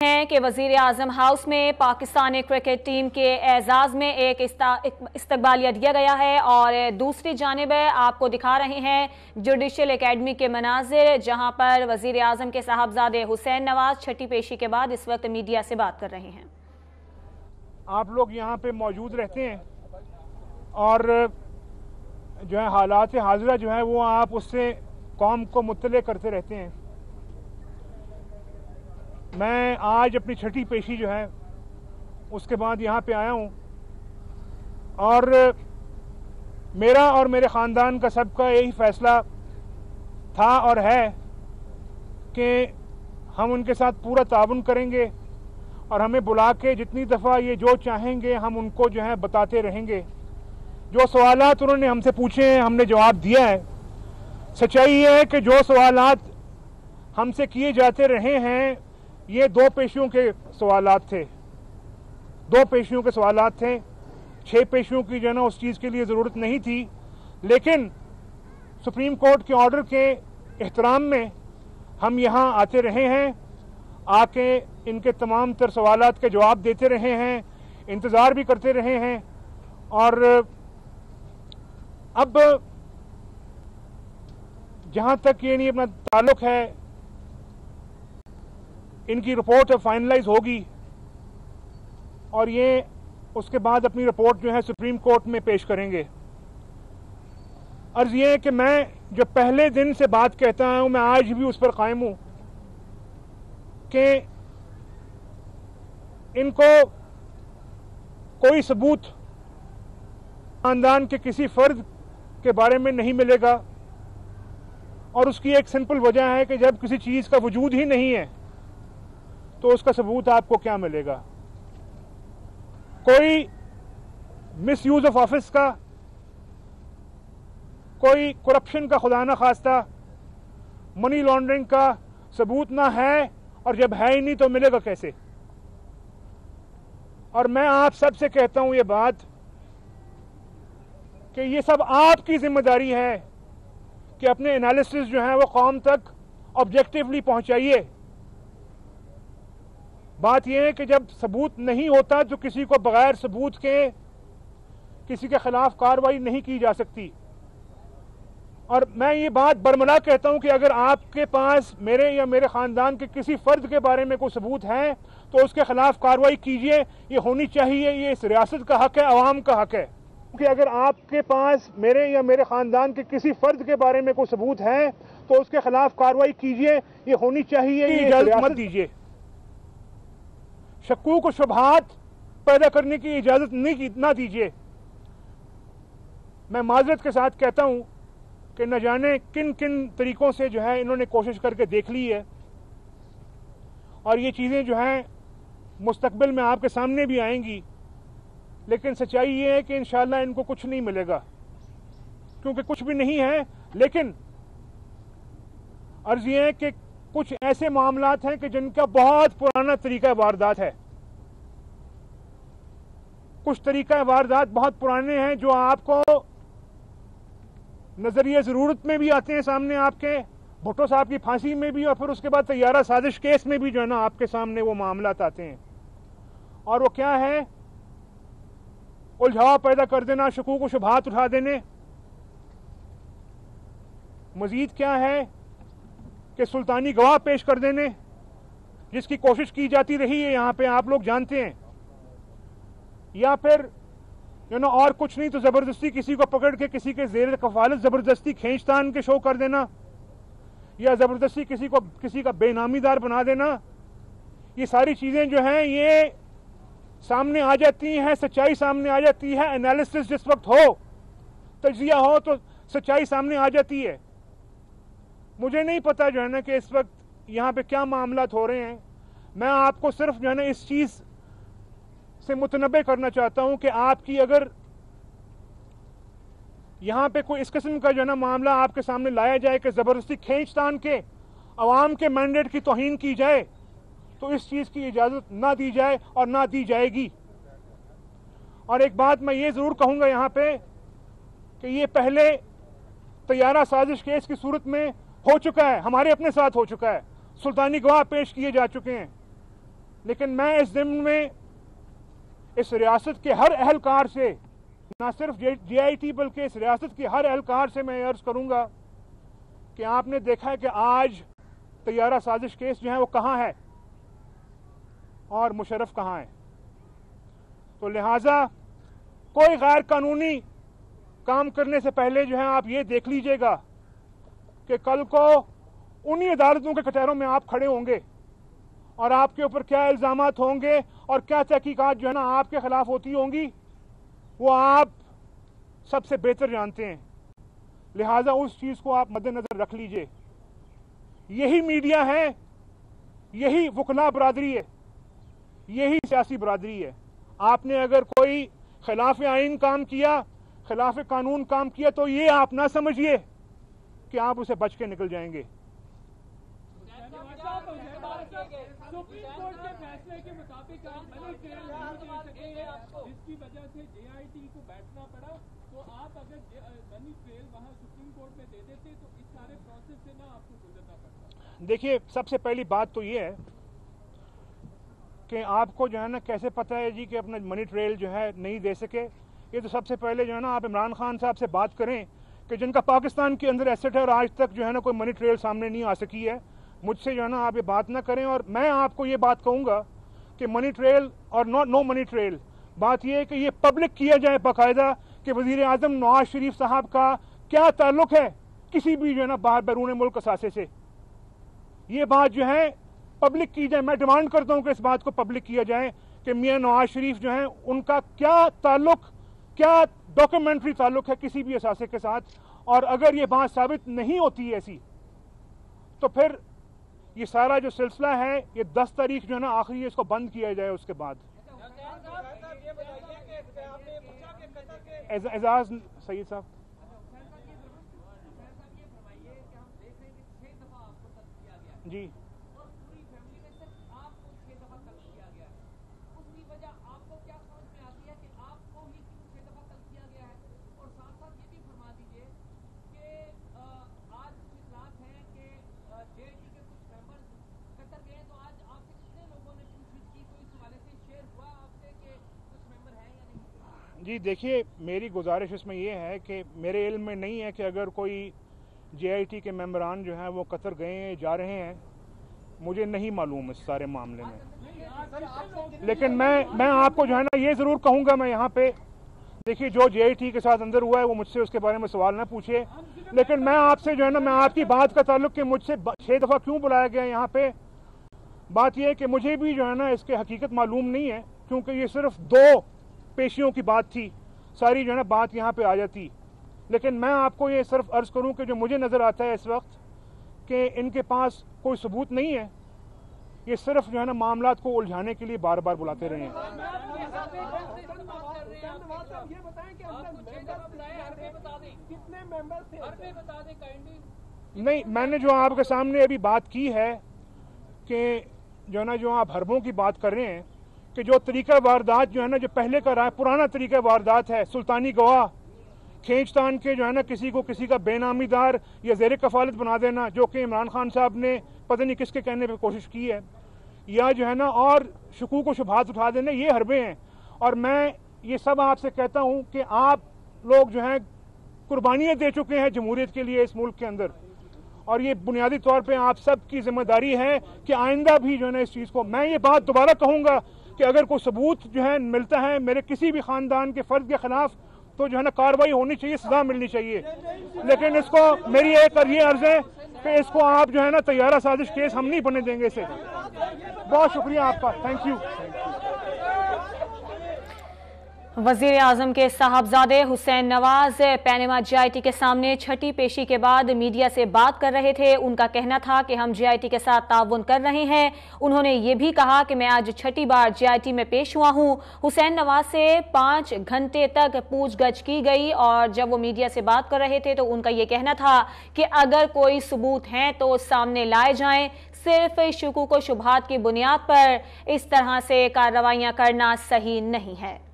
हैं कि वजीर आजम हाउस में पाकिस्तानी क्रिकेट टीम के एजाज में एक इस्तकबालिया दिया गया है और दूसरी जानिब आपको दिखा रहे हैं जुडिशल एकेडमी के मनाजिर, जहां पर वजीर आजम के साहबजादे हुसैन नवाज छठी पेशी के बाद इस वक्त मीडिया से बात कर रहे हैं। आप लोग यहाँ पे मौजूद रहते हैं और जो है हालात हाजिरा जो है वो आप उससे कौम को मुत्तले करते रहते हैं। मैं आज अपनी छठी पेशी जो है उसके बाद यहाँ पे आया हूँ और मेरा और मेरे ख़ानदान का सबका यही फ़ैसला था और है कि हम उनके साथ पूरा ताउन करेंगे और हमें बुला के जितनी दफ़ा ये जो चाहेंगे हम उनको जो है बताते रहेंगे। जो सवालात उन्होंने हमसे पूछे हैं हमने जवाब दिया है। सच्चाई ये है कि जो सवालात हमसे किए जाते रहे हैं ये दो पेशियों के सवालात थे, दो पेशियों के सवालात थे। 6 पेशियों की जो है ना उस चीज़ के लिए ज़रूरत नहीं थी, लेकिन सुप्रीम कोर्ट के ऑर्डर के एहतराम में हम यहाँ आते रहे हैं, आके इनके तमाम तर सवालात के जवाब देते रहे हैं, इंतज़ार भी करते रहे हैं। और अब जहाँ तक ये नहीं अपना ताल्लुक़ है, इनकी रिपोर्ट फाइनलाइज होगी और ये उसके बाद अपनी रिपोर्ट जो है सुप्रीम कोर्ट में पेश करेंगे। अर्ज़ ये है कि मैं जो पहले दिन से बात कहता हूँ मैं आज भी उस पर कायम हूँ कि इनको कोई सबूत ख़ानदान के किसी फ़र्द के बारे में नहीं मिलेगा और उसकी एक सिंपल वजह है कि जब किसी चीज़ का वजूद ही नहीं है तो उसका सबूत आपको क्या मिलेगा। कोई मिसयूज ऑफ ऑफिस का, कोई करप्शन का खुदा ना खास्ता, मनी लॉन्ड्रिंग का सबूत ना है और जब है ही नहीं तो मिलेगा कैसे। और मैं आप सबसे कहता हूं ये बात कि ये सब आपकी जिम्मेदारी है कि अपने एनालिसिस जो है वो कौम तक ऑब्जेक्टिवली पहुंचाइए। बात यह है कि जब सबूत नहीं होता तो किसी को बगैर सबूत के किसी के खिलाफ कार्रवाई नहीं की जा सकती। और मैं ये बात बरमला कहता हूं कि अगर आपके पास मेरे या मेरे ख़ानदान के किसी फ़र्द के बारे में कोई सबूत है तो उसके खिलाफ कार्रवाई कीजिए, ये होनी चाहिए, ये इस रियासत का हक है, अवाम का हक है। कि अगर आपके पास मेरे या मेरे ख़ानदान के किसी फ़र्द के बारे में कोई सबूत है तो उसके खिलाफ कार्रवाई कीजिए, ये होनी चाहिए, ये इजाज़त मत दीजिए। शक्कूक और शुबहात पैदा करने की इजाज़त ना दीजिए। मैं माजरत के साथ कहता हूं कि न जाने किन किन तरीकों से जो है इन्होंने कोशिश करके देख ली है और ये चीज़ें जो हैं मुस्तकबिल में आपके सामने भी आएंगी, लेकिन सच्चाई ये है कि इंशाअल्लाह इनको कुछ नहीं मिलेगा क्योंकि कुछ भी नहीं है। लेकिन अर्ज़ ये है कि कुछ ऐसे मामलात हैं कि जिनका बहुत पुराना तरीका वारदात है। कुछ तरीका वारदात बहुत पुराने हैं जो आपको नजरिए ज़रूरत में भी आते हैं सामने, आपके भुट्टो साहब की फांसी में भी और फिर उसके बाद तैयारा साजिश केस में भी जो है ना आपके सामने वो मामलात आते हैं। और वो क्या है? उलझाव पैदा कर देना, शकूक व शुबहात उठा देने। मजीद क्या है कि सुल्तानी गवाह पेश कर देने, जिसकी कोशिश की जाती रही है यहाँ पे, आप लोग जानते हैं। या फिर और कुछ नहीं तो ज़बरदस्ती किसी को पकड़ के किसी के ज़ेर कफालत ज़बरदस्ती खींचतान के शो कर देना या ज़बरदस्ती किसी का बेनामीदार बना देना। ये सारी चीज़ें जो हैं ये सामने आ जाती हैं, सच्चाई सामने आ जाती है। एनालिसिस जिस वक्त हो, तजिया हो तो सच्चाई सामने आ जाती है। मुझे नहीं पता जो है ना कि इस वक्त यहाँ पे क्या मामलात हो रहे हैं। मैं आपको सिर्फ जो है ना इस चीज़ से मुतनब्बे करना चाहता हूँ कि आपकी अगर यहाँ पे कोई इस किस्म का जो है ना मामला आपके सामने लाया जाए कि ज़बरदस्ती खींचतान के अवाम के मैंडेट की तौहीन की जाए तो इस चीज़ की इजाज़त ना दी जाए और ना दी जाएगी। और एक बात मैं ये ज़रूर कहूँगा यहाँ पे कि ये पहले तैयारा साजिश केस की सूरत में हो चुका है, हमारे अपने साथ हो चुका है। सुल्तानी गवाह पेश किए जा चुके हैं। लेकिन मैं इस ज़िम्न में इस रियासत के हर अहलकार से, ना सिर्फ JIT बल्कि इस रियासत के हर अहलकार से मैं अर्ज़ करूंगा कि आपने देखा है कि आज तैयारा साजिश केस जो है वो कहाँ है और मुशर्रफ कहाँ है। तो लिहाजा कोई गैर कानूनी काम करने से पहले जो है आप ये देख लीजिएगा कि कल को उन्हीं अदालतों के कटहरों में आप खड़े होंगे और आपके ऊपर क्या इल्ज़ामात होंगे और क्या तहकीकात जो है ना आपके खिलाफ होती होंगी, वो आप सबसे बेहतर जानते हैं। लिहाजा उस चीज़ को आप मद्देनजर रख लीजिए। यही मीडिया है, यही वकला बरादरी है, यही सियासी बरादरी है। आपने अगर कोई खिलाफ आइन काम किया, खिलाफ कानून काम किया, तो ये आप ना समझिए कि आप उसे बच के निकल जाएंगे। सुप्रीम कोर्ट के फैसले के मुताबिक आप मनी ट्रेल नहीं दे सके, जिसकी वजह से JIT को बैठना पड़ा। तो आप अगर मनी ट्रेल वहां सुप्रीम कोर्ट में दे देते तो इस सारे प्रोसेस से ना आपको गुजरना पड़ता। देखिए, सबसे पहली बात तो ये है कि आपको जो है ना कैसे पता है जी कि अपना मनी ट्रेल जो है नहीं दे सके। ये तो सबसे पहले जो है ना आप इमरान खान साहब से बात करें कि जिनका पाकिस्तान के अंदर एसेट है और आज तक जो है ना कोई मनी ट्रेल सामने नहीं आ सकी है। मुझसे जो है ना आप ये बात ना करें। और मैं आपको ये बात कहूँगा कि मनी ट्रेल और नो मनी ट्रेल, बात ये है कि ये पब्लिक किया जाए बाकायदा कि वज़ीर आज़म नवाज शरीफ साहब का क्या ताल्लुक है किसी भी जो है ना बाहर बैरून मुल्क असासे से। ये बात जो है पब्लिक की जाए। मैं डिमांड करता हूँ कि इस बात को पब्लिक किया जाए कि मियाँ नवाज शरीफ जो है उनका क्या ताल्लुक, क्या डॉक्यूमेंट्री ताल्लुक है किसी भी असासे के साथ। और अगर ये बात साबित नहीं होती है ऐसी, तो फिर ये सारा जो सिलसिला है ये 10 तारीख जो है ना आखिरी है, इसको बंद किया जाए। उसके बाद एजाज सईद साहब, जी जी देखिए, मेरी गुजारिश इसमें यह है कि मेरे इल्म में नहीं है कि अगर कोई JIT के मेंबरान जो हैं वो कतर गए हैं, जा रहे हैं, मुझे नहीं मालूम इस सारे मामले में। लेकिन मैं आपको जो है ना ये ज़रूर कहूँगा, मैं यहाँ पे देखिए जो JIT के साथ अंदर हुआ है वो मुझसे उसके बारे में सवाल ना पूछिए। लेकिन मैं आपसे जो है ना, मैं आपकी बात का ताल्लुक कि मुझसे 6 दफ़ा क्यों बुलाया गया यहाँ पे, बात यह है कि मुझे भी जो है ना इसके हकीकत मालूम नहीं है, क्योंकि ये सिर्फ 2 पेशियों की बात थी, सारी जो है ना बात यहाँ पे आ जाती। लेकिन मैं आपको ये सिर्फ अर्ज़ करूँ कि जो मुझे नज़र आता है इस वक्त कि इनके पास कोई सबूत नहीं है, ये सिर्फ जो है ना मामलात को उलझाने के लिए बार बार बुलाते रहे हैं। नहीं, मैंने जो आपके सामने अभी बात की है कि जो है ना जो आप हरबों की बात कर रहे हैं कि जो तरीका वारदात जो है ना, जो पहले का रहा है, पुराना तरीका वारदात है, सुल्तानी गवाह खींचतान के जो है ना किसी को किसी का बेनामीदार या ज़ेर कफालत बना देना, जो कि इमरान खान साहब ने पता नहीं किसके कहने पे कोशिश की है, या जो है ना और शकूक व शुबहात उठा देना, ये हरबे हैं। और मैं ये सब आपसे कहता हूँ कि आप लोग जो हैं कुर्बानियाँ दे चुके हैं जमहूरियत के लिए इस मुल्क के अंदर, और ये बुनियादी तौर पर आप सब की जिम्मेदारी है कि आइंदा भी जो है ना इस चीज़ को, मैं ये बात दोबारा कहूँगा कि अगर कोई सबूत जो है मिलता है मेरे किसी भी ख़ानदान के फ़र्द के ख़िलाफ़, तो जो है ना कार्रवाई होनी चाहिए, सजा मिलनी चाहिए। लेकिन इसको मेरी एक और ये अर्ज़ है कि इसको आप जो है ना तैयारा साजिश केस हम नहीं बनने देंगे इसे। बहुत शुक्रिया आपका, थैंक यू। वजीर आजम के साहबजादे हुसैन नवाज पैनेमा JIT के सामने छठी पेशी के बाद मीडिया से बात कर रहे थे। उनका कहना था कि हम JIT के साथ ताउन कर रहे हैं। उन्होंने ये भी कहा कि मैं आज छठी बार JIT में पेश हुआ हूं। हुसैन नवाज से 5 घंटे तक पूछगछ की गई और जब वो मीडिया से बात कर रहे थे तो उनका ये कहना था कि अगर कोई सबूत हैं तो सामने लाए जाएं, सिर्फ शकूक व शुबहात की बुनियाद पर इस तरह से कार्रवाइयां करना सही नहीं है।